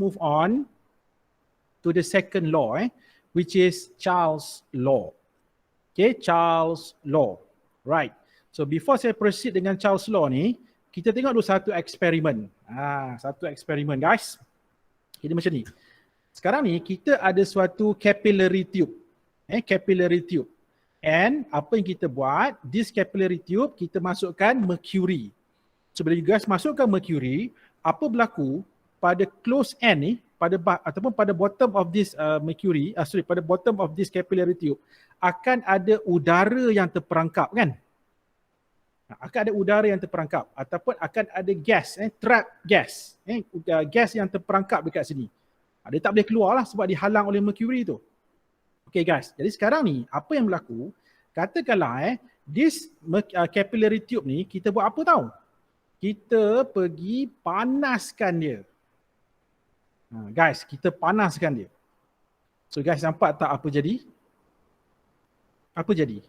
move on to the second law, which is Charles' law. Okay, Charles' law. Right. So before saya proceed dengan Charles' law ni, kita tengok dulu satu eksperimen. Satu eksperimen guys. Jadi macam ni. Sekarang ni kita ada suatu capillary tube. Capillary tube. And apa yang kita buat, this capillary tube kita masukkan mercury. So bila you guys masukkan mercury, apa berlaku pada close end ni, ataupun pada bottom of this mercury, pada bottom of this capillary tube, akan ada udara yang terperangkap kan? Akan ada udara yang terperangkap ataupun akan ada gas, trap gas, gas yang terperangkap dekat sini. Dia tak boleh keluar lah sebab dihalang oleh mercury tu. Okay guys, jadi sekarang ni apa yang berlaku, katakanlah this capillary tube ni kita buat apa tahu? Kita pergi panaskan dia. Guys, kita panaskan dia. So guys, nampak tak apa jadi? Apa jadi?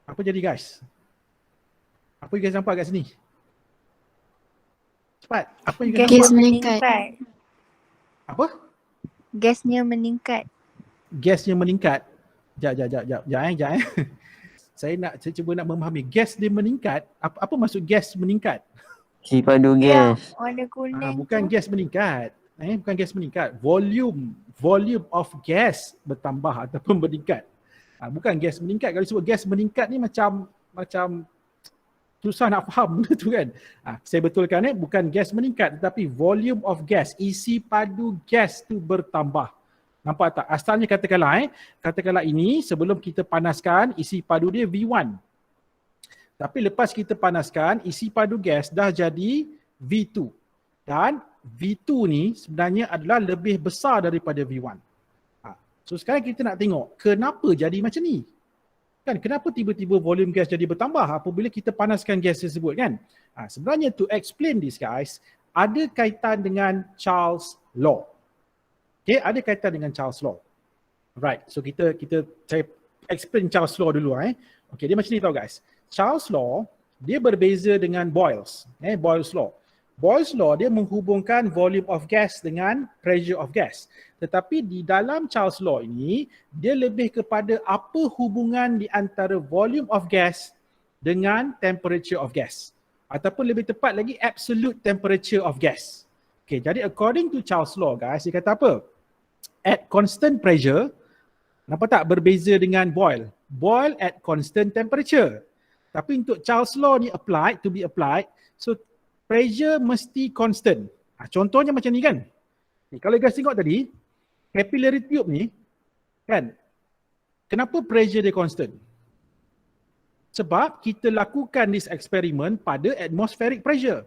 Apa jadi guys? Apa you guys nampak kat sini? Cepat. Apa you guys Gas nampak? meningkat. Apa? Gasnya meningkat. Gasnya meningkat. Sekejap. Saya cuba nak memahami. Gas dia meningkat. Apa maksud gas meningkat? Isi padu gas. Warna kuning. Bukan gas meningkat. Bukan gas meningkat. Volume of gas bertambah ataupun meningkat. Bukan gas meningkat. Kalau sebut gas meningkat ni macam susah nak faham benda tu kan. Saya betulkan bukan gas meningkat tetapi volume of gas, isi padu gas tu bertambah. Nampak tak? Asalnya katakanlah ini sebelum kita panaskan isi padu dia V1. Tapi lepas kita panaskan isi padu gas dah jadi V2. Dan V2 ni sebenarnya adalah lebih besar daripada V1. So sekarang kita nak tengok kenapa jadi macam ni. Kan kenapa tiba-tiba volume gas jadi bertambah apabila kita panaskan gas tersebut kan? Sebenarnya to explain this guys, ada kaitan dengan Charles' law. Okay, ada kaitan dengan Charles' law. Right, so saya explain Charles' law dulu. Okay, dia macam ni tau guys. Charles' law, dia berbeza dengan Boyle's. Boyle's law. Boyle's law dia menghubungkan volume of gas dengan pressure of gas. Tetapi di dalam Charles' law ini, dia lebih kepada apa hubungan di antara volume of gas dengan temperature of gas. Ataupun lebih tepat lagi, absolute temperature of gas. Okay, jadi according to Charles' law guys, dia kata apa? At constant pressure, nampak tak berbeza dengan Boyle? Boyle at constant temperature. Tapi untuk Charles' law ni to be applied, so pressure mesti constant. Contohnya macam ni kan. Kalau guys tengok tadi, capillary tube ni, kan, kenapa pressure dia constant? Sebab kita lakukan this experiment pada atmospheric pressure.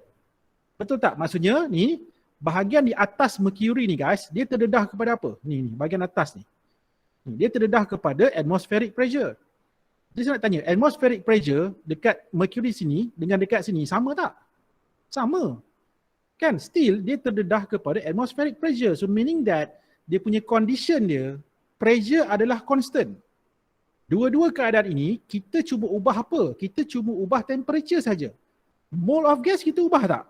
Betul tak? Maksudnya ni, bahagian di atas mercury ni guys, dia terdedah kepada apa? Ni bahagian atas ni. Dia terdedah kepada atmospheric pressure. Jadi saya nak tanya, atmospheric pressure dekat mercury sini dengan dekat sini sama tak? Sama. Kan? Still, dia terdedah kepada atmospheric pressure. So meaning that dia punya condition dia, pressure adalah constant. Dua-dua keadaan ini, kita cuba ubah apa? Kita cuba ubah temperature saja. Mole of gas kita ubah tak?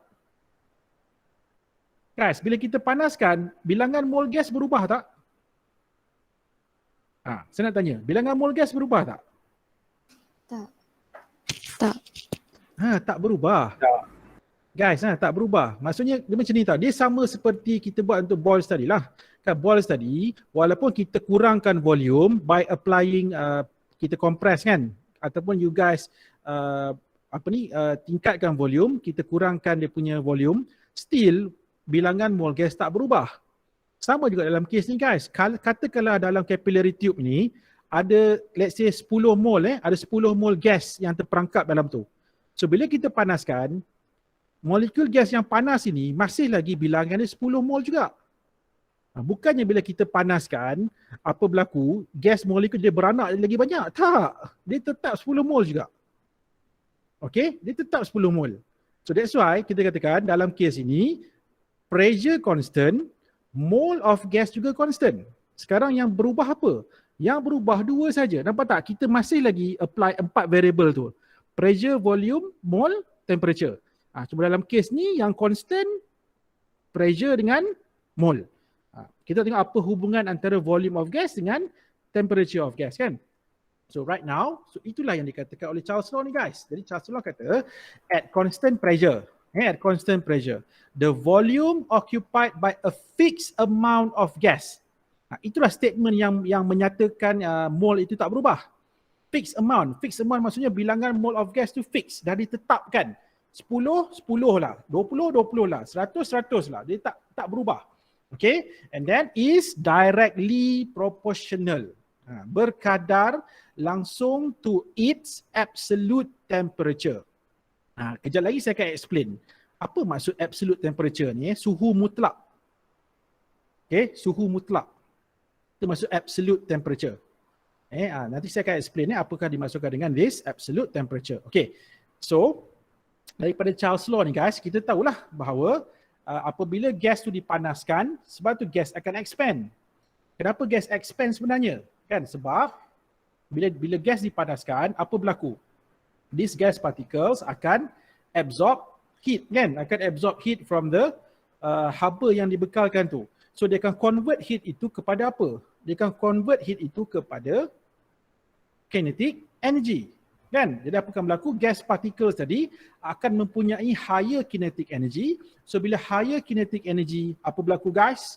Guys, bila kita panaskan, bilangan mole gas berubah tak? Saya nak tanya, bilangan mole gas berubah tak? Tak. Tak berubah. Guys, tak berubah. Maksudnya dia macam ni tau. Dia sama seperti kita buat untuk Boyle's tadi lah. Kan Boyle's tadi, walaupun kita kurangkan volume by applying, kita compress kan. Ataupun you guys, tingkatkan volume, kita kurangkan dia punya volume. Still, bilangan mole gas tak berubah. Sama juga dalam kes ni guys. Katakanlah dalam capillary tube ni, ada let's say 10 mole, ada 10 mole gas yang terperangkap dalam tu. So bila kita panaskan, molekul gas yang panas ini masih lagi bilangan dia 10 mol juga. Bukannya bila kita panaskan, apa berlaku, gas molekul dia beranak lagi banyak. Tak. Dia tetap 10 mol juga. Okay? Dia tetap 10 mol. So that's why kita katakan dalam kes ini, pressure constant, mole of gas juga constant. Sekarang yang berubah apa? Yang berubah dua saja. Nampak tak? Kita masih lagi apply 4 variable tu. Pressure, volume, mole, temperature. Cuma dalam kes ni yang constant pressure dengan mole. Kita tengok apa hubungan antara volume of gas dengan temperature of gas kan. So right now, so itulah yang dikatakan oleh Charles Law ni guys. Jadi Charles Law kata at constant pressure, the volume occupied by a fixed amount of gas. Itulah statement yang menyatakan mole itu tak berubah. Fixed amount maksudnya bilangan mole of gas tu fix, dah ditetapkan. 10 lah, 20 lah, 100 lah. Dia tak berubah. Okay, and then is directly proportional. Berkadar langsung to its absolute temperature. Kejap lagi saya akan explain apa maksud absolute temperature ni, suhu mutlak. Okay, suhu mutlak. Itu maksud absolute temperature. Nanti saya akan explain apakah dimaksudkan dengan this absolute temperature. Okay, so daripada Charles Law ni guys, kita tahulah bahawa apabila gas tu dipanaskan, sebab tu gas akan expand. Kenapa gas expand sebenarnya? Kan sebab bila gas dipanaskan, apa berlaku? These gas particles akan absorb heat kan? Akan absorb heat from the haba yang dibekalkan tu. So dia akan convert heat itu kepada apa? Dia akan convert heat itu kepada kinetic energy. Kan? Jadi apa akan berlaku? Gas particles tadi akan mempunyai higher kinetic energy. So bila higher kinetic energy, apa berlaku guys?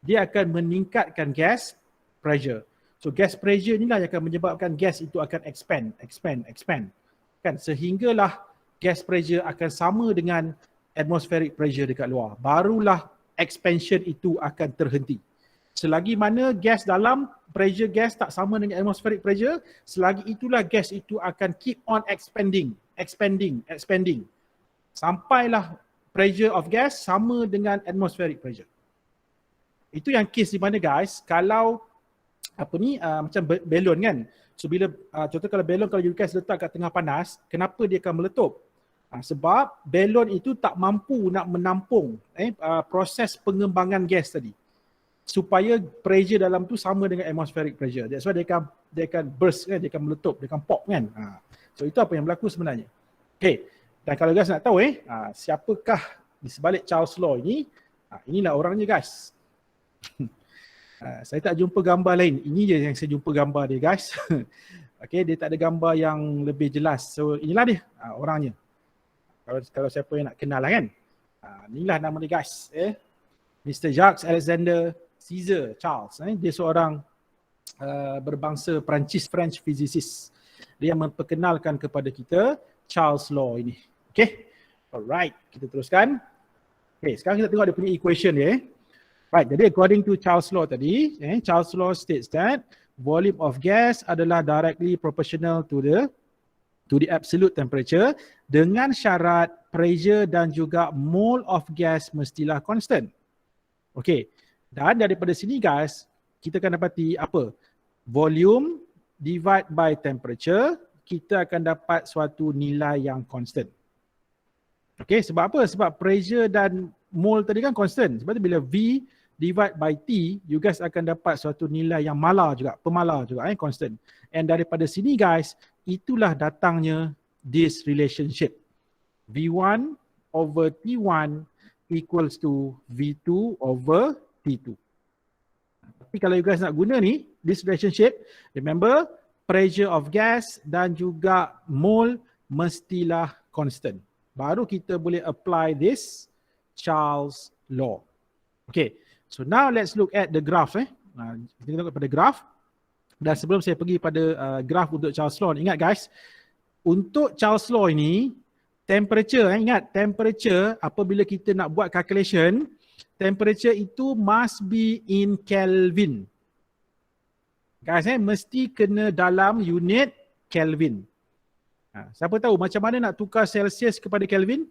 Dia akan meningkatkan gas pressure. So gas pressure inilah yang akan menyebabkan gas itu akan expand. Kan? Sehinggalah gas pressure akan sama dengan atmospheric pressure dekat luar. Barulah expansion itu akan terhenti. Selagi mana gas dalam, pressure gas tak sama dengan atmospheric pressure, selagi itulah gas itu akan keep on expanding. Sampailah pressure of gas sama dengan atmospheric pressure. Itu yang case di mana guys, kalau macam balon kan. So bila contoh kalau balon kalau you guys letak kat tengah panas, kenapa dia akan meletup? Sebab balon itu tak mampu nak menampung proses pengembangan gas tadi. Supaya pressure dalam tu sama dengan atmospheric pressure. That's why dia akan burst kan, dia akan meletup, dia akan pop kan. So itu apa yang berlaku sebenarnya. Okay, dan kalau guys nak tahu siapakah di sebalik Charles Law ini, inilah orangnya guys. Saya tak jumpa gambar lain. Ini je yang saya jumpa gambar dia guys. Okay, dia tak ada gambar yang lebih jelas. So inilah dia orangnya. Kalau siapa yang nak kenal lah kan. Inilah nama dia guys. Mr. Jacques Alexander Caesar Charles. Dia seorang berbangsa Perancis, French physicist. Dia memperkenalkan kepada kita Charles Law ini. Okay. Alright, kita teruskan. Okay, sekarang kita tengok dia punya equation dia. Right, jadi according to Charles Law tadi, Charles Law states that volume of gas adalah directly proportional to the absolute temperature dengan syarat pressure dan juga mole of gas mestilah constant. Okay, dan daripada sini guys, kita akan dapati apa? Volume divide by temperature, kita akan dapat suatu nilai yang constant. Okay, sebab apa? Sebab pressure dan mole tadi kan constant. Sebab tu bila V divide by T, you guys akan dapat suatu nilai yang pemalar juga, constant. And daripada sini guys, itulah datangnya this relationship. V1 over T1 equals to V2 over T2. Tapi kalau you guys nak guna ni, this relationship, remember pressure of gas dan juga mole mestilah constant. Baru kita boleh apply this Charles Law. Okay. So now let's look at the graph. Kita tengok pada graph. Dan sebelum saya pergi pada graph untuk Charles Law, ingat guys, untuk Charles Law ini, temperature, ingat temperature apabila kita nak buat calculation, temperature itu must be in Kelvin. Guys, mesti kena dalam unit Kelvin. Siapa tahu macam mana nak tukar Celsius kepada Kelvin?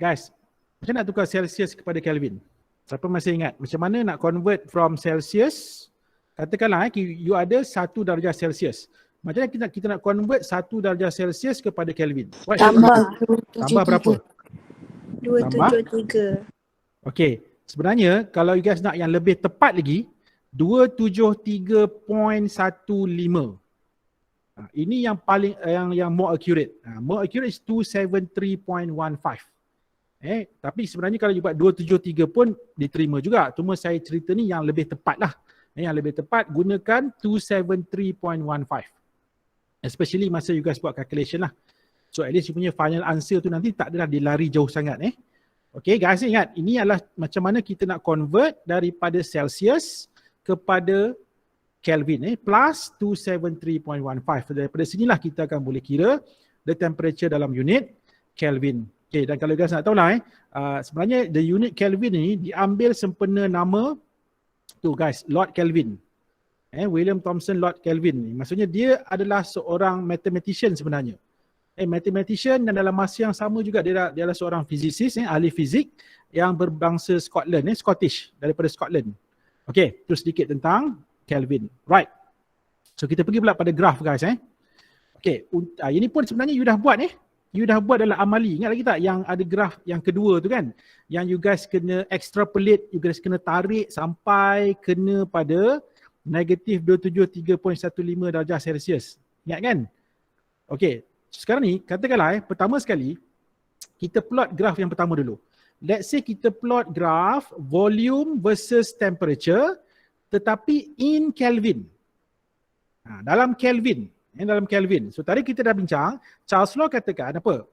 Guys, macam nak tukar Celsius kepada Kelvin? Siapa masih ingat macam mana nak convert from Celsius? Katakanlah you ada 1 darjah Celsius. Macam mana kita nak convert 1 darjah Celsius kepada Kelvin? Tambah berapa? 273. Okey, sebenarnya kalau you guys nak yang lebih tepat lagi, 273.15. Ini yang paling yang more accurate. More accurate is 273.15. Tapi sebenarnya kalau you buat 273 pun diterima juga. Cuma saya cerita ni yang lebih tepat lah. Yang lebih tepat gunakan 273.15. Especially masa you guys buat calculation lah. So at least you punya final answer tu nanti tak adalah dilari jauh sangat. Okay guys, ingat ini adalah macam mana kita nak convert daripada Celsius kepada Kelvin plus 273.15. Daripada sinilah kita akan boleh kira the temperature dalam unit Kelvin. Okay, dan kalau guys nak tahu lah sebenarnya the unit Kelvin ni diambil sempena nama tu guys, Lord Kelvin. William Thomson Lord Kelvin ni. Maksudnya dia adalah seorang mathematician sebenarnya. Mathematician dan dalam masa yang sama juga dia adalah seorang fizisis, ahli fizik yang berbangsa Scotland, Scottish, daripada Scotland. Okay, terus sedikit tentang Kelvin. Right. So kita pergi pula pada graf guys. Okay, ini pun sebenarnya you dah buat You dah buat dalam amali. Ingat lagi tak yang ada graf yang kedua tu kan? Yang you guys kena extrapolate, you guys kena tarik sampai kena pada negatif 273.15 darjah Celsius. Ingat kan? Okay. Sekarang ni, katakanlah pertama sekali, kita plot graf yang pertama dulu. Let's say kita plot graf volume versus temperature, tetapi in Kelvin. Dalam Kelvin. Dalam Kelvin. So tadi kita dah bincang, Charles Law katakan apa?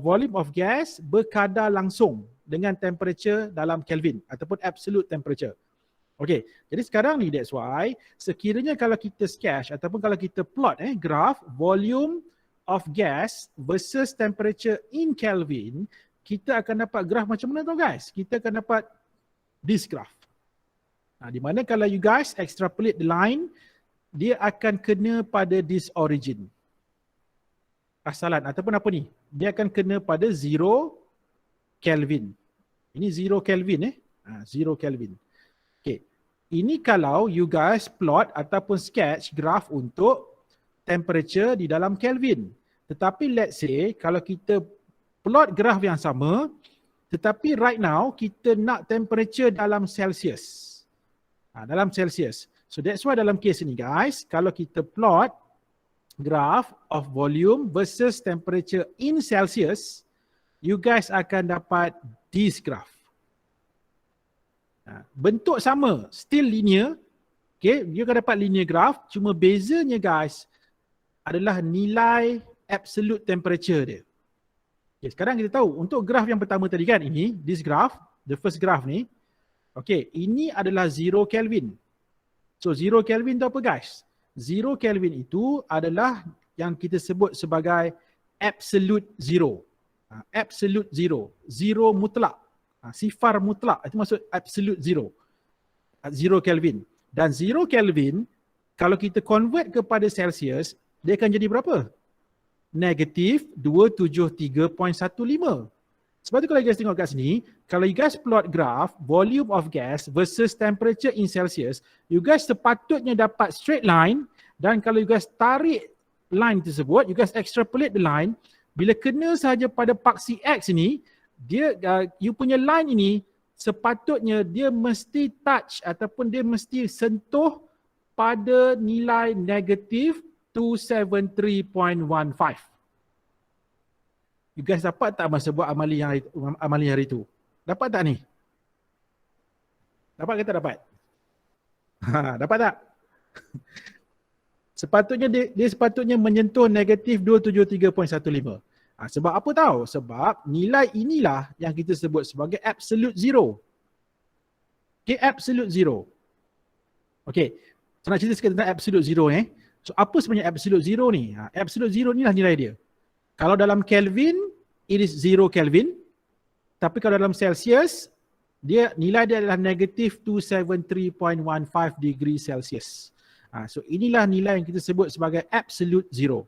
Volume of gas berkadar langsung dengan temperature dalam Kelvin ataupun absolute temperature. Okay, jadi sekarang ni that's why sekiranya kalau kita sketch ataupun kalau kita plot graph volume of gas versus temperature in Kelvin, kita akan dapat graph macam mana tau guys? Kita akan dapat this graph. Di mana kalau you guys extrapolate the line, dia akan kena pada this origin. Asalan ataupun apa ni? Dia akan kena pada 0 Kelvin. Ini 0 Kelvin 0 Kelvin. Okay. Ini kalau you guys plot ataupun sketch graph untuk temperature di dalam Kelvin. Tetapi let's say kalau kita plot graph yang sama, tetapi right now kita nak temperature dalam Celsius. Dalam Celsius. So that's why dalam case ini guys, kalau kita plot graph of volume versus temperature in Celsius, you guys akan dapat this graph. Bentuk sama, still linear. Okay, you akan dapat linear graph, cuma bezanya guys adalah nilai absolute temperature dia. Okay, sekarang kita tahu untuk graph yang pertama tadi kan, ini, this graph, the first graph ni. Okay, ini adalah 0 Kelvin. So 0 Kelvin tu apa guys? 0 Kelvin itu adalah yang kita sebut sebagai absolute zero. Absolute zero. Zero mutlak. Sifar mutlak, itu maksud absolute zero. 0 Kelvin. Dan 0 Kelvin, kalau kita convert kepada Celsius, dia akan jadi berapa? Negatif 273.15. Sebab tu kalau you guys tengok kat sini, kalau you guys plot graph volume of gas versus temperature in Celsius, you guys sepatutnya dapat straight line, dan kalau you guys tarik line tersebut, you guys extrapolate the line, bila kena sahaja pada paksi X ini, dia you punya line ini sepatutnya dia mesti touch ataupun dia mesti sentuh pada nilai negatif 273.15. You guys dapat tak masa buat amali hari itu? Dapat tak ni? Dapat ke tak dapat? Dapat tak? Sepatutnya dia sepatutnya menyentuh negatif 273.15. Sebab apa tahu? Sebab nilai inilah yang kita sebut sebagai absolute zero. Okay, absolute zero. Okay, saya nak cerita sikit tentang absolute zero So apa sebenarnya absolute zero ni? Absolute zero inilah nilai dia. Kalau dalam Kelvin, it is 0 Kelvin. Tapi kalau dalam Celsius, nilai dia adalah negatif 273.15 degree Celsius. So inilah nilai yang kita sebut sebagai absolute zero.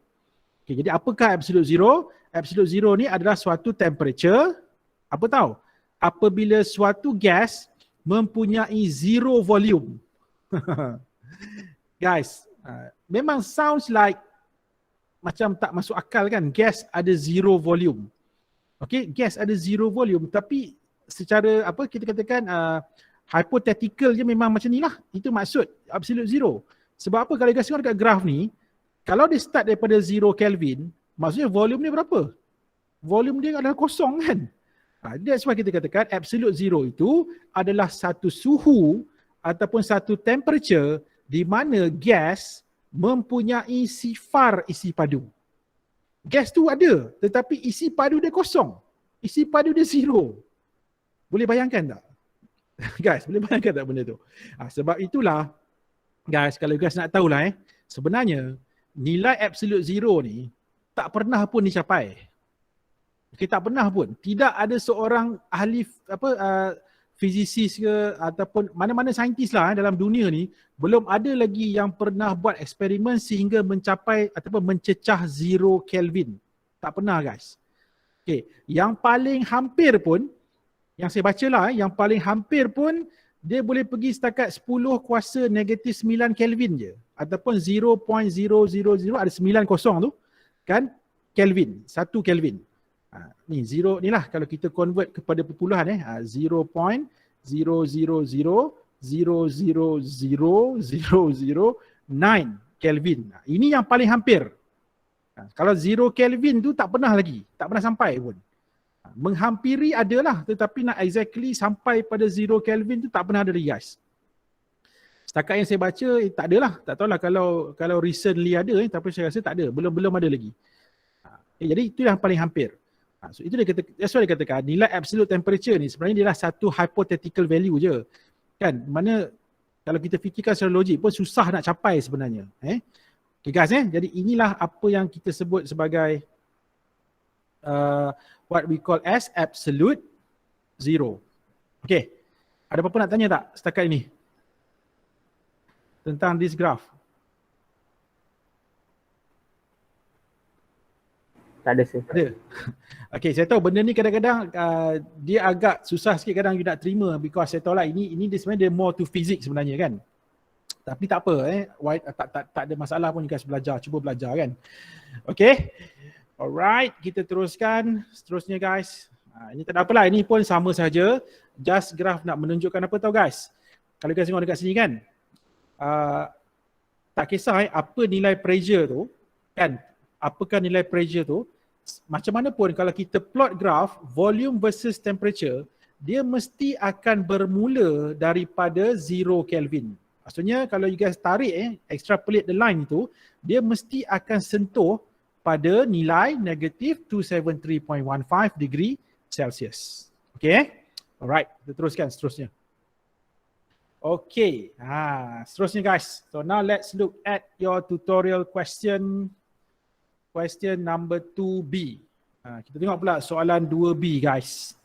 Okay, jadi apakah absolute zero? Absolute zero ni adalah suatu temperature, apa tahu? Apabila suatu gas mempunyai zero volume. Guys, memang sounds like macam tak masuk akal kan? Gas ada zero volume. Okay, gas ada zero volume, tapi secara apa kita katakan hypothetical je memang macam ni lah. Itu maksud absolute zero. Sebab apa kalau guys tengok dekat graph ni, kalau dia start daripada 0 Kelvin, maksudnya volume ni berapa? volume dia adalah kosong kan. That's why kita katakan absolute zero itu adalah satu suhu ataupun satu temperature di mana gas mempunyai sifar isi padu. Gas tu ada tetapi isi padu dia kosong. Isi padu dia zero. Boleh bayangkan tak? Guys, boleh bayangkan tak benda tu? Sebab itulah guys, kalau guys nak tahulah sebenarnya nilai absolute zero ni tak pernah pun dicapai. Okay, tak pernah pun. Tidak ada seorang ahli fizisis ke ataupun mana-mana saintis lah dalam dunia ni belum ada lagi yang pernah buat eksperimen sehingga mencapai ataupun mencecah 0 Kelvin. Tak pernah guys. Okay, yang paling hampir pun yang saya baca lah, yang paling hampir pun dia boleh pergi setakat 10 kuasa negatif 9 Kelvin je. Ataupun 0.000 ada 9 kosong tu kan Kelvin, 1 Kelvin. Ni zero ni lah kalau kita convert kepada perpuluhan 0.000000009 Kelvin. Ini yang paling hampir. Kalau 0 Kelvin tu tak pernah lagi, tak pernah sampai pun. Menghampiri adalah tetapi nak exactly sampai pada 0 Kelvin tu tak pernah ada lagi guys. Setakat yang saya baca tak adalah, tak tahulah kalau recently ada tapi saya rasa tak ada, belum ada lagi. Jadi itu yang paling hampir. So itu that's why dia katakan nilai absolute temperature ni sebenarnya dia adalah satu hypothetical value je. Kan? Mana kalau kita fikirkan secara logik pun susah nak capai sebenarnya. Okay guys jadi inilah apa yang kita sebut sebagai what we call as absolute zero. Okay. Ada apa-apa nak tanya tak setakat ini? Tentang this graph. Tak ada sih. Ada. Okay, saya tahu benda ni kadang-kadang dia agak susah sikit kadang you nak terima because saya tahu lah ini dia sebenarnya dia more to physics sebenarnya kan. Tapi tak apa tak ada masalah pun you guys belajar, cuba belajar kan. Okay. Alright, kita teruskan seterusnya guys. Ini tak ada apalah, ini pun sama saja. Just graph nak menunjukkan apa tahu guys. Kalau guys tengok dekat sini kan. Tak kisah apa nilai pressure tu kan. Apakah nilai pressure tu? Macam mana pun kalau kita plot graph volume versus temperature, dia mesti akan bermula daripada 0 Kelvin. Maksudnya kalau you guys tarik extrapolate the line itu, dia mesti akan sentuh pada nilai negatif 273.15 degree Celsius. Okay? Alright, kita teruskan seterusnya. Okay, seterusnya guys. So now let's look at your tutorial question number 2B. Kita tengok pula soalan 2B guys.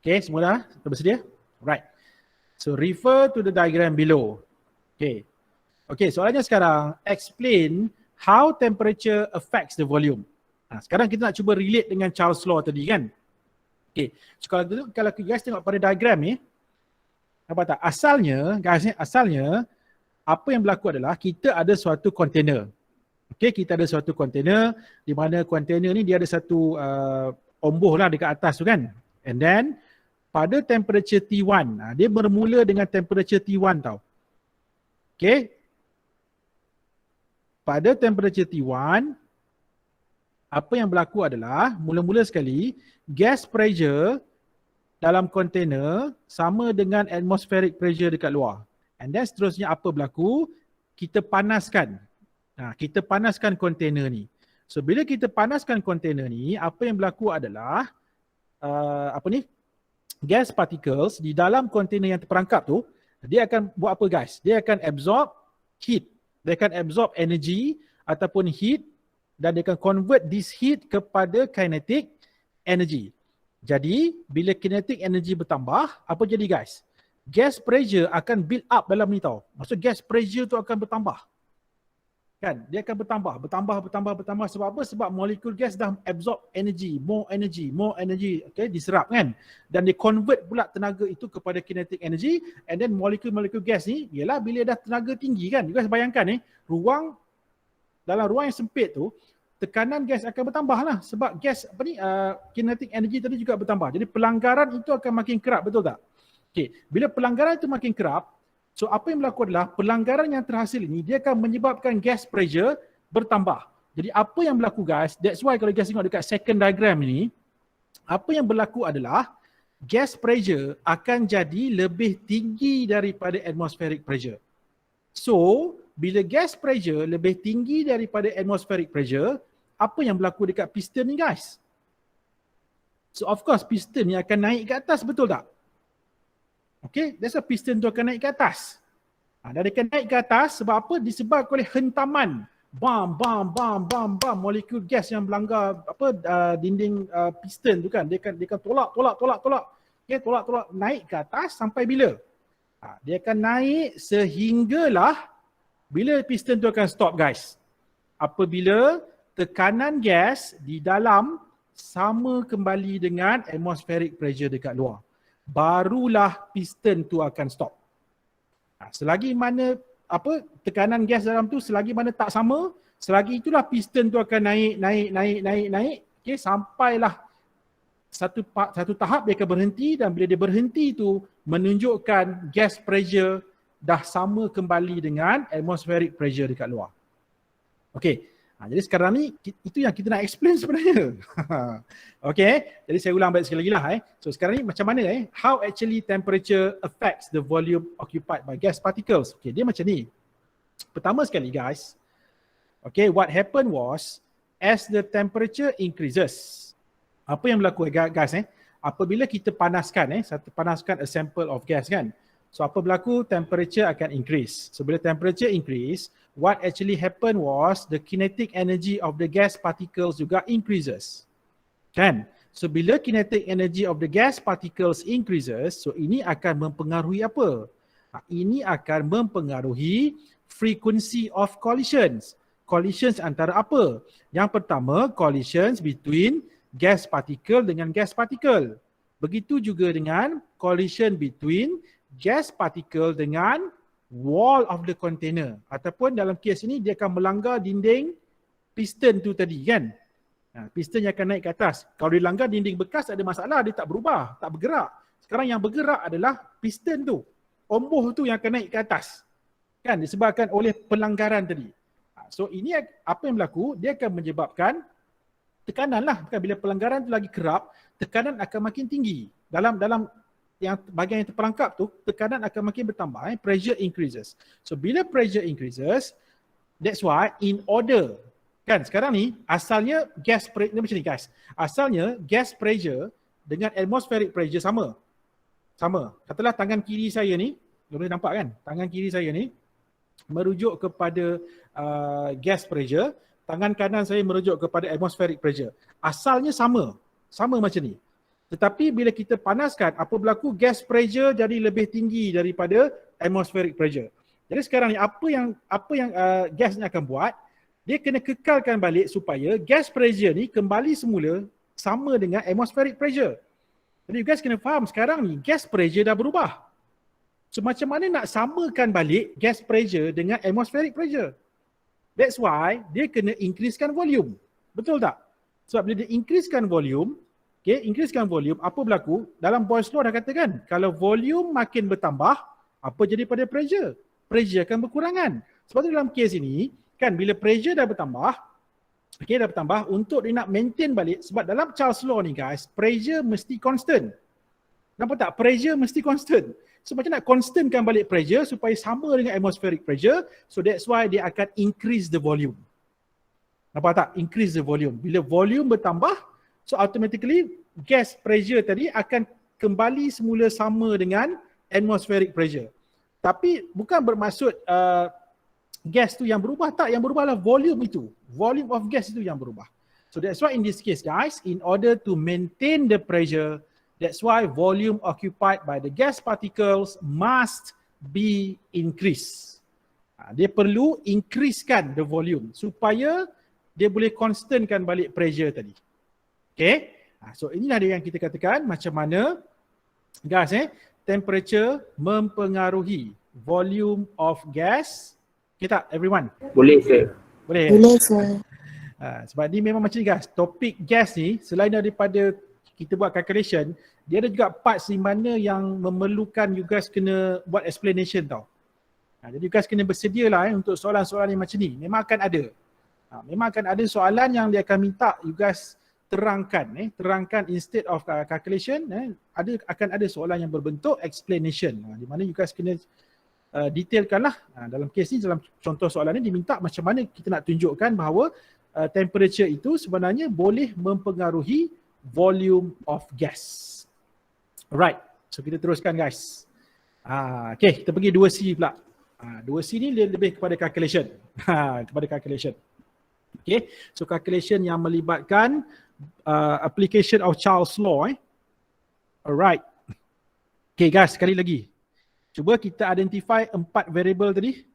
Okay, semua dah bersedia? Alright. So refer to the diagram below. Okay. Okay, soalannya sekarang, explain how temperature affects the volume. Sekarang kita nak cuba relate dengan Charles Law tadi kan. Okay, so kalau guys tengok pada diagram ni, apa tak? Asalnya apa yang berlaku adalah kita ada suatu container. Okay, kita ada suatu container di mana container ni dia ada satu omboh lah dekat atas tu kan. And then pada temperature T1, dia bermula dengan temperature T1 tau. Okay. Pada temperature T1, apa yang berlaku adalah mula-mula sekali gas pressure dalam container sama dengan atmospheric pressure dekat luar. And then seterusnya apa berlaku? Kita panaskan. Kita panaskan container ni. So bila kita panaskan container ni, apa yang berlaku adalah gas particles di dalam container yang terperangkap tu, dia akan buat apa guys? Dia akan absorb heat. Dia akan absorb energy ataupun heat dan dia akan convert this heat kepada kinetic energy. Jadi bila kinetic energy bertambah, apa jadi guys? Gas pressure akan build up dalam ni tau. Maksud gas pressure tu akan bertambah. Kan? Dia akan bertambah. Sebab apa? Sebab molekul gas dah absorb energy, more energy, okay, diserap kan. Dan dia convert pula tenaga itu kepada kinetic energy, and then molekul-molekul gas ni, ialah bila dah tenaga tinggi kan. You guys bayangkan dalam ruang yang sempit tu, tekanan gas akan bertambah lah. Sebab gas kinetic energy tadi juga bertambah. Jadi pelanggaran itu akan makin kerap, betul tak? Okay. Bila pelanggaran itu makin kerap, so apa yang berlaku adalah pelanggaran yang terhasil ini dia akan menyebabkan gas pressure bertambah. Jadi apa yang berlaku guys, that's why kalau guys tengok dekat second diagram ni, apa yang berlaku adalah gas pressure akan jadi lebih tinggi daripada atmospheric pressure. So, bila gas pressure lebih tinggi daripada atmospheric pressure, apa yang berlaku dekat piston ni guys? So of course piston ni akan naik ke atas, betul tak? Okay, that's why piston tu akan naik ke atas. Dan dia akan naik ke atas sebab apa? Disebabkan oleh hentaman bam molekul gas yang melanggar dinding piston tu kan. Dia akan tolak. Okay, tolak naik ke atas sampai bila? Dia akan naik sehinggalah bila piston tu akan stop guys. Apabila tekanan gas di dalam sama kembali dengan atmospheric pressure dekat luar. Barulah piston tu akan stop. Selagi mana tekanan gas dalam tu selagi mana tak sama, selagi itulah piston tu akan naik. Okay, sampailah satu tahap dia akan berhenti, dan bila dia berhenti tu menunjukkan gas pressure dah sama kembali dengan atmospheric pressure dekat luar. Okay. Jadi sekarang ni itu yang kita nak explain sebenarnya. Okay. Jadi saya ulang balik sekali lagi lah. So sekarang ni macam mana how actually temperature affects the volume occupied by gas particles. Okay, dia macam ni. Pertama sekali guys, okay, what happened was as the temperature increases, apa yang berlaku guys apabila kita panaskan panaskan a sample of gas kan. So apa berlaku? Temperature akan increase. So bila temperature increase, what actually happened was the kinetic energy of the gas particles juga increases. Kan? So bila kinetic energy of the gas particles increases, so ini akan mempengaruhi apa? Ini akan mempengaruhi frequency of collisions. Collisions antara apa? Yang pertama, collisions between gas particle dengan gas particle. Begitu juga dengan collision between gas particle dengan wall of the container, ataupun dalam kes ini dia akan melanggar dinding piston tu tadi kan. Piston yang akan naik ke atas. Kalau dia langgar dinding bekas ada masalah, dia tak berubah, tak bergerak. Sekarang yang bergerak adalah piston tu. Omboh tu yang akan naik ke atas. Kan disebabkan oleh pelanggaran tadi. So ini apa yang berlaku, dia akan menyebabkan tekanan lah. Bila pelanggaran tu lagi kerap, tekanan akan makin tinggi. Dalam yang bahagian yang terperangkap tu, tekanan akan makin bertambah. Pressure increases. So bila pressure increases, that's why in order, kan sekarang ni asalnya gas pressure macam ni guys. Asalnya gas pressure dengan atmospheric pressure sama. Katalah tangan kiri saya ni, boleh nampak kan? Tangan kiri saya ni merujuk kepada gas pressure, tangan kanan saya merujuk kepada atmospheric pressure. Asalnya sama macam ni. Tetapi bila kita panaskan, apa berlaku? Gas pressure jadi lebih tinggi daripada atmospheric pressure. Jadi sekarang ni apa yang gas ni akan buat? Dia kena kekalkan balik supaya gas pressure ni kembali semula sama dengan atmospheric pressure. Jadi you guys kena faham sekarang ni gas pressure dah berubah. So macam mana nak samakan balik gas pressure dengan atmospheric pressure? That's why dia kena increasekan volume. Betul tak? Sebab bila dia increasekan volume, apa berlaku? Dalam Boyle's law dah katakan, kalau volume makin bertambah, apa jadi pada pressure? Pressure akan berkurangan. Sebab tu dalam kes ini, kan bila pressure dah bertambah, untuk dia nak maintain balik, sebab dalam Charles law ni guys, pressure mesti constant. Nampak tak? Pressure mesti constant. So macam nak constantkan balik pressure supaya sama dengan atmospheric pressure, so that's why dia akan increase the volume. Nampak tak? Increase the volume. Bila volume bertambah, so automatically gas pressure tadi akan kembali semula sama dengan atmospheric pressure. Tapi bukan bermaksud gas tu yang berubah, tak. Yang berubah adalah volume itu. Volume of gas itu yang berubah. So that's why in this case guys, in order to maintain the pressure, that's why volume occupied by the gas particles must be increased. Dia perlu increasekan the volume supaya dia boleh constantkan balik pressure tadi. Okay, so inilah dia yang kita katakan macam mana gas temperature mempengaruhi volume of gas. Okay tak everyone? Boleh sir. Boleh sir. Sebab ni memang macam ni guys, topik gas ni selain daripada kita buat calculation, dia ada juga parts di mana yang memerlukan you guys kena buat explanation tau. Jadi you guys kena bersedia lah untuk soalan-soalan yang macam ni, memang akan ada. Memang akan ada soalan yang dia akan minta you guys terangkan instead of calculation, akan ada soalan yang berbentuk explanation, di mana you guys kena detailkanlah. Dalam kes ni, dalam contoh soalan ni diminta macam mana kita nak tunjukkan bahawa temperature itu sebenarnya boleh mempengaruhi volume of gas. Alright, so kita teruskan guys. Okay, kita pergi 2C pula. 2C ni lebih kepada calculation. Kepada calculation. Okay, so calculation yang melibatkan application of Charles Law. Alright. Okay guys, sekali lagi. Cuba kita identify 4 variable tadi.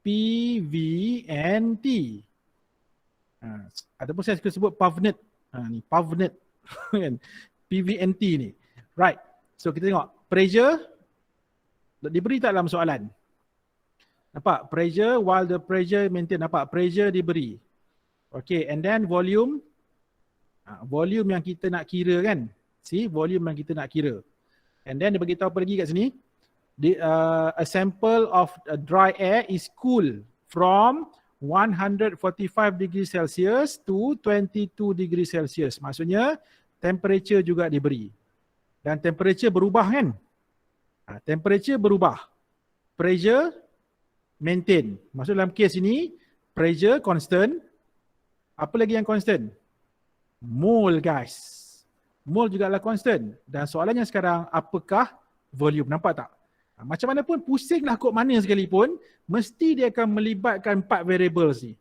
P, V, and T. Ataupun saya suka sebut PUVnet. Ni PUVnet. P, V, and T ni. Right. So kita tengok. Pressure. Diberi tak dalam soalan? Nampak? Pressure while the pressure maintain. Nampak? Pressure diberi. Okay. And then volume. Volume yang kita nak kira kan. See? Volume yang kita nak kira. And then dia beritahu apa lagi kat sini? A sample of dry air is cool from 145 degrees Celsius to 22 degrees Celsius. Maksudnya temperature juga diberi. Dan temperature berubah kan? Temperature berubah. Pressure maintain. Maksud dalam kes ini pressure constant. Apa lagi yang constant? Mole guys. Mole juga adalah constant. Dan soalannya sekarang, apakah volume? Nampak tak? Macam mana pun pusinglah kod mana sekalipun, mesti dia akan melibatkan 4 variables ni.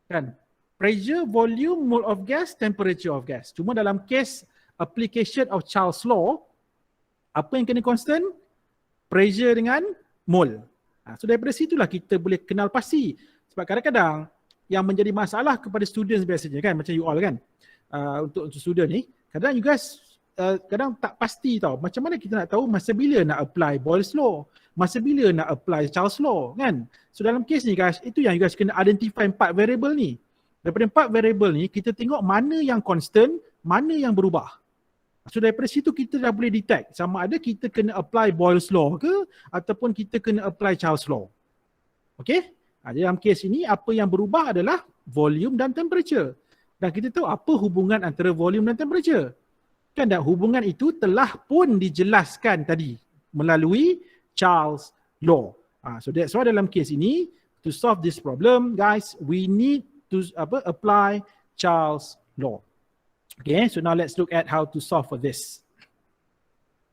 Kan? Pressure, volume, mole of gas, temperature of gas. Cuma dalam case application of Charles Law, apa yang kena constant? Pressure dengan mole. So daripada situlah kita boleh kenal pasti. Sebab kadang-kadang yang menjadi masalah kepada students biasanya kan, macam you all kan, untuk student ni, kadang you guys kadang tak pasti tau macam mana kita nak tahu masa bila nak apply Boyle's Law, masa bila nak apply Charles Law kan. So dalam kes ni guys, itu yang you guys kena identify 4 variable ni. Daripada 4 variable ni, kita tengok mana yang constant, mana yang berubah. So daripada situ kita dah boleh detect sama ada kita kena apply Boyle's Law ke ataupun kita kena apply Charles Law. Okay? Dalam kes ini apa yang berubah adalah volume dan temperature. Dan kita tahu apa hubungan antara volume dan temperature. Kan dah hubungan itu telah pun dijelaskan tadi melalui Charles Law. So that's why dalam kes ini, to solve this problem guys, we need to apply Charles Law. Okay, so now let's look at how to solve for this.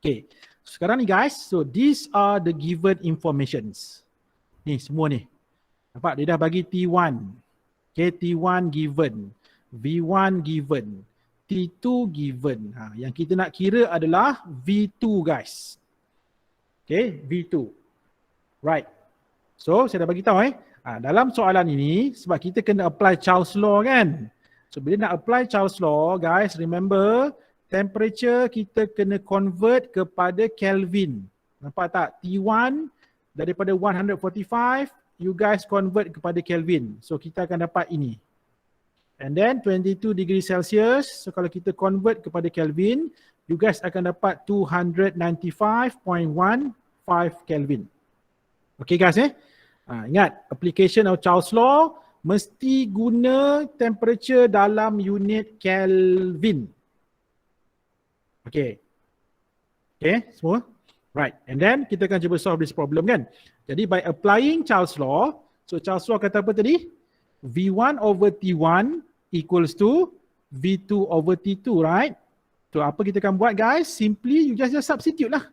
Okay, so sekarang ni guys, so these are the given informations. Ni semua ni. Nampak dia dah bagi T1. Okay, T1 given. V1 given. T2 given. Yang kita nak kira adalah V2 guys. Okay, V2. Right. So, saya dah bagi tahu dalam soalan ini, sebab kita kena apply Charles Law kan. So, bila nak apply Charles Law, guys, remember, temperature kita kena convert kepada Kelvin. Nampak tak? T1 daripada 145, you guys convert kepada Kelvin. So, kita akan dapat ini. And then 22 degree Celsius, so kalau kita convert kepada Kelvin, you guys akan dapat 295.15 Kelvin. Okay guys ingat, application of Charles Law mesti guna temperature dalam unit Kelvin. Okay. Okay, semua? Right, and then kita akan cuba solve this problem kan. Jadi by applying Charles Law, so Charles Law kata apa tadi? V1 over T1 equals to V2 over T2, right? So apa kita akan buat guys? Simply you just substitute lah.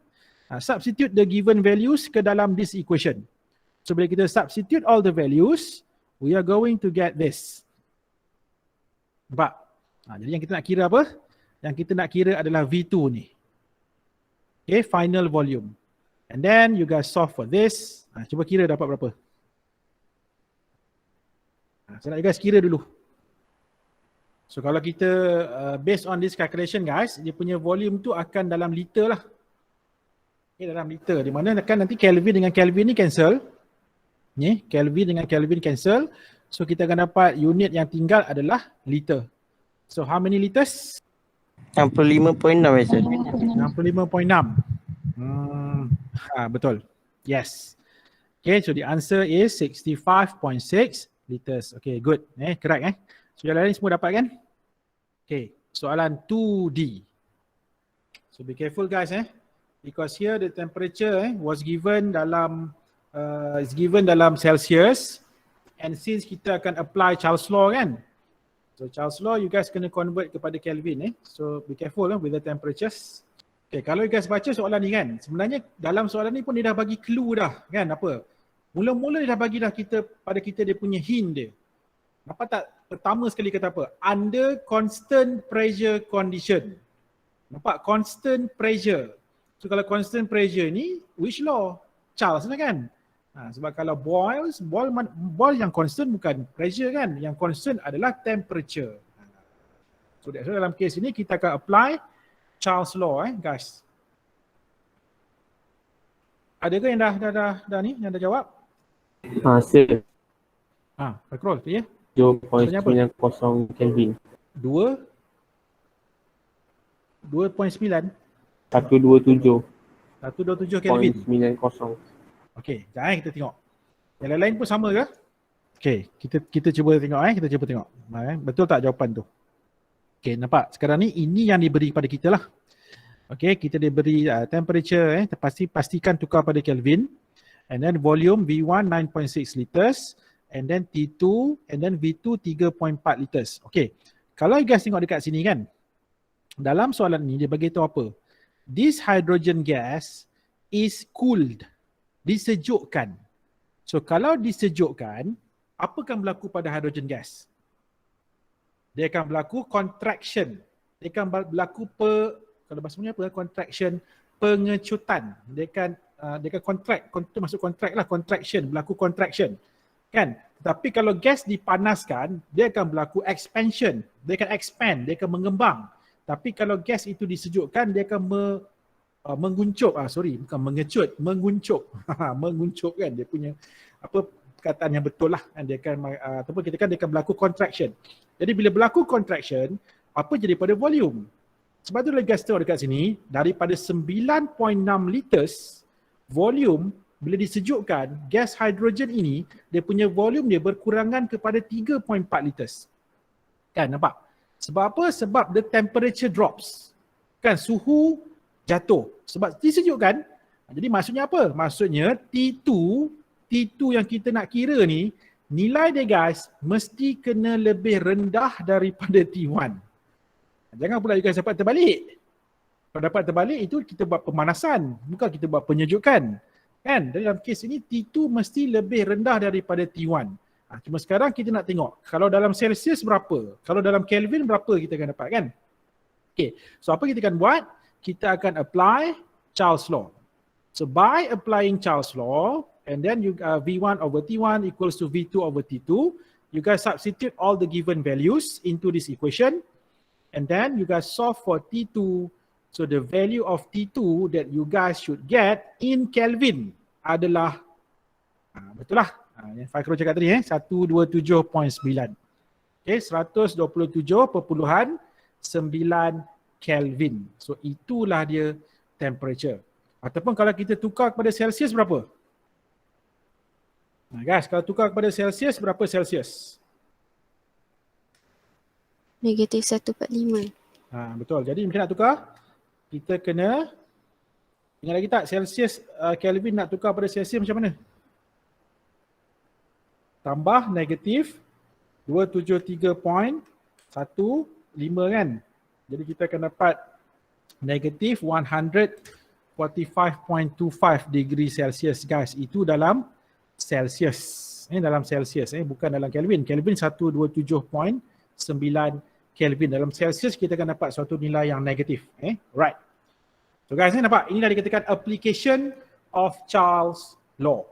Substitute the given values ke dalam this equation. So bila kita substitute all the values, we are going to get this. Nampak? Jadi yang kita nak kira apa? Yang kita nak kira adalah V2 ni. Okay, final volume. And then you guys solve for this. Cuba kira dapat berapa. Saya nak you guys kira dulu. So kalau kita based on this calculation guys, dia punya volume tu akan dalam liter lah. Okay, dalam liter. Di mana kan nanti Kelvin dengan Kelvin ni cancel. Ni Kelvin dengan Kelvin cancel. So kita akan dapat unit yang tinggal adalah liter. So how many liters? 65.6 Master. 65.6. Betul. Yes. Okay, so the answer is 65.6 liters. Okay, good. Correct. So yang lain semua dapat kan? Okay, soalan 2D. So be careful guys because here the temperature was given dalam is given dalam Celsius, and since kita akan apply Charles law kan. So Charles law you guys kena convert kepada Kelvin So be careful with the temperatures. Okay, kalau you guys baca soalan ni kan, sebenarnya dalam soalan ni pun dia dah bagi clue dah kan apa. Mula-mula dia dah bagi dah pada kita dia punya hint dia. Nampak tak? Pertama sekali kata apa? Under constant pressure condition. Nampak? Constant pressure. So kalau constant pressure ni, which law? Charles lah kan? Sebab kalau ball yang constant bukan pressure kan? Yang constant adalah temperature. So that's why dalam case ini kita akan apply Charles law guys. Adakah yang dah ni? Yang dah jawab? Sir. Fakrul tu ya? 0.90 Kelvin. 2.9 127.90. 127 Kelvin. Okey, jangan kita tengok. Yang lain pun sama ke? Okey, kita cuba tengok kita cuba tengok. Betul tak jawapan tu? Okey, nampak? Sekarang ni ini yang diberi pada kita lah. Okey, kita diberi temperature pastikan tukar pada Kelvin, and then volume V1 9.6 liters, and then T2, and then V2 3.4 liters. Okey. Kalau you guys tengok dekat sini kan, dalam soalan ni dia bagi tahu apa? This hydrogen gas is cooled. Disejukkan. So kalau disejukkan, apa akan berlaku pada hydrogen gas? Dia akan berlaku contraction. Dia akan berlaku kalau bahasa Melayu apa? Contraction, pengecutan. Dia akan contract, masuk contract lah, contraction, berlaku contraction. Kan? Tapi kalau gas dipanaskan, dia akan berlaku expansion. Dia akan expand, dia akan mengembang. Tapi kalau gas itu disejukkan, dia akan menguncup. Bukan mengecut, menguncup. Menguncup kan, dia punya apa perkataan yang betul lah. Dia akan ataupun kita kan dia akan berlaku contraction. Jadi bila berlaku contraction, apa jadi pada volume? Sebab tu gas tu dekat sini, daripada 9.6 liters volume, bila disejukkan, gas hidrogen ini, dia punya volume dia berkurangan kepada 3.4 liters. Kan, nampak? Sebab apa? Sebab the temperature drops. Kan, suhu jatuh. Sebab disejukkan, jadi maksudnya apa? Maksudnya T2 yang kita nak kira ni, nilai dia guys, mesti kena lebih rendah daripada T1. Jangan pula you guys dapat terbalik. Kalau dapat terbalik, itu kita buat pemanasan. Bukan kita buat penyejukan. Kan? Dalam kes ini T2 mesti lebih rendah daripada T1. Cuma sekarang kita nak tengok kalau dalam Celsius berapa, kalau dalam Kelvin berapa kita akan dapat kan? Okay, so apa kita akan buat? Kita akan apply Charles law. So by applying Charles law, and then you V1 over T1 equals to V2 over T2, you guys substitute all the given values into this equation, and then you guys solve for T2. So the value of T2 that you guys should get in Kelvin adalah, betul lah, yang Fakrul cakap tadi 127.9. Okay, 127.9 Kelvin. So itulah dia temperature. Ataupun kalau kita tukar kepada Celsius berapa? Guys, kalau tukar kepada Celsius berapa Celsius? Negatif 145. Betul. Jadi macam nak tukar? Kita kena, ingat lagi tak Celsius, Kelvin nak tukar pada Celsius macam mana? Tambah negatif 273.15 kan? Jadi kita akan dapat negatif 145.25 degree Celsius guys. Itu dalam Celsius. Dalam Celsius, bukan dalam Kelvin. Kelvin 127.9 Kelvin. Dalam Celsius kita akan dapat suatu nilai yang negatif. Right. So guys, nampak? Ini dah dikatakan application of Charles law.